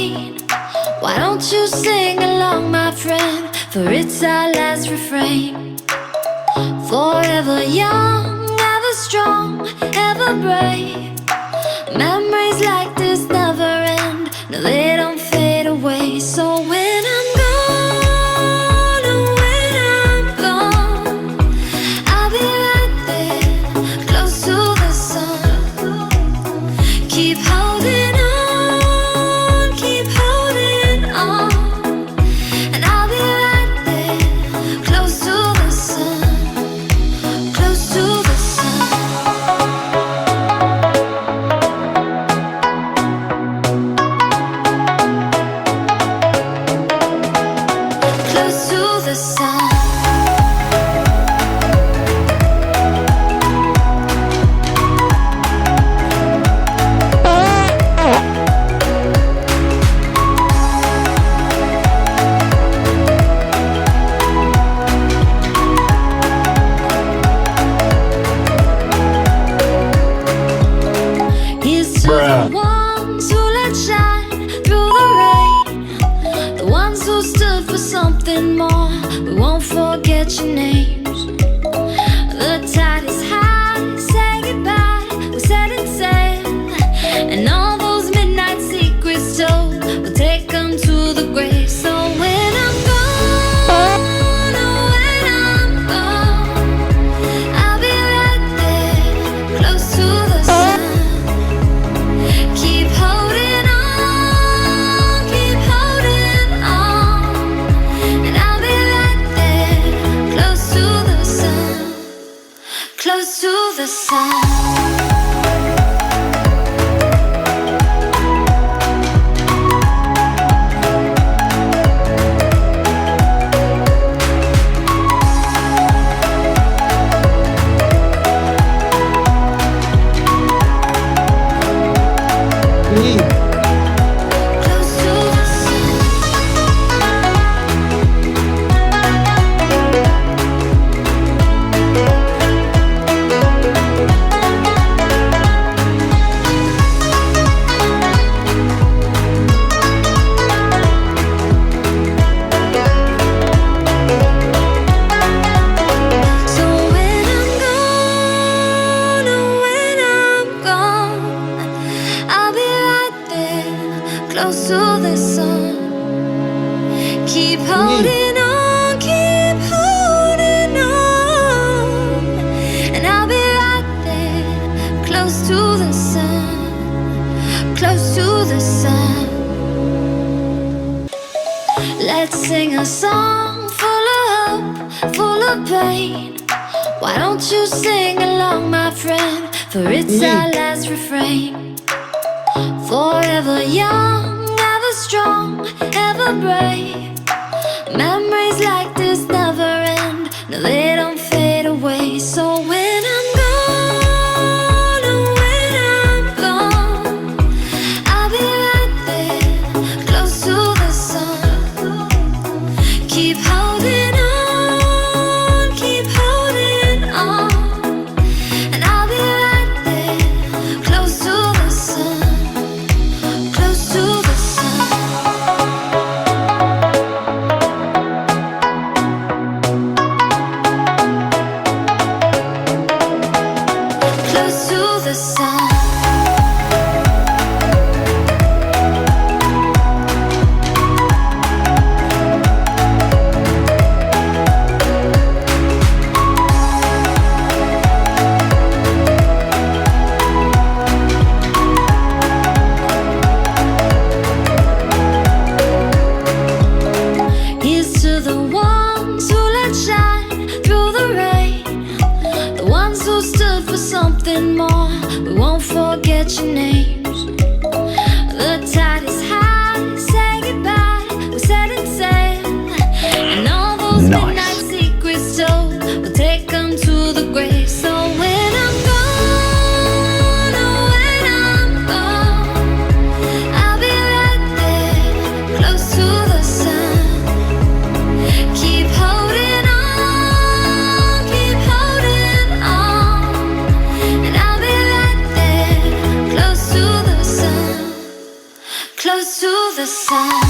rain. Why don't you sing along, my friend? For it's our last refrain. Forever young, ever strong, ever brave. Memories like this never end. No, they don't fade away. So when I'm gone, oh, when I'm gone, I'll be right there, close to the sun. Keep holding on, keep holding on, and I'll be right there, close to the sun, close to the sun. Close to the sun. Here's to the ones who let shine through the rain, the ones who stood for something more. We won't forget your names. The tide is high, say goodbye, we're setting sail, and all those midnight secrets told, we'll take them to the grave. So when I'm gone, oh, when I'm gone, I'll be right there, close to the sun. Keep holding on, keep holding on, and I'll be right there, close to the sun, close to the sun. Close to the sun. So when I'm gone, oh, when I'm gone, I'll be right there, close to the sun. Keep holding on, keep holding on, and I'll be right there, close to the sun, close to the sun. Let's sing a song full of hope, full of pain. Why don't you sing along, my friend? For it's our last refrain. Forever young, ever strong, ever brave. Memories like this never end. No, they don't fade away. So when I'm gone, oh, when I'm gone, I'll be right there, close to the sun. Keep holding on, keep holding on, and I'll be right there, close to the sun, close to the sun. Close to the sun. Here's to the ones who let shine through the rain, the ones who stood for something more. We won't forget your names. The tide is high, say goodbye, we're setting sail, and all those midnight secrets told, we'll take them to the grave. So when I'm gone, oh, when I'm gone, I'll be right there, close to the sun. Keep holding on, keep holding on, and I'll be right there, close to the sun.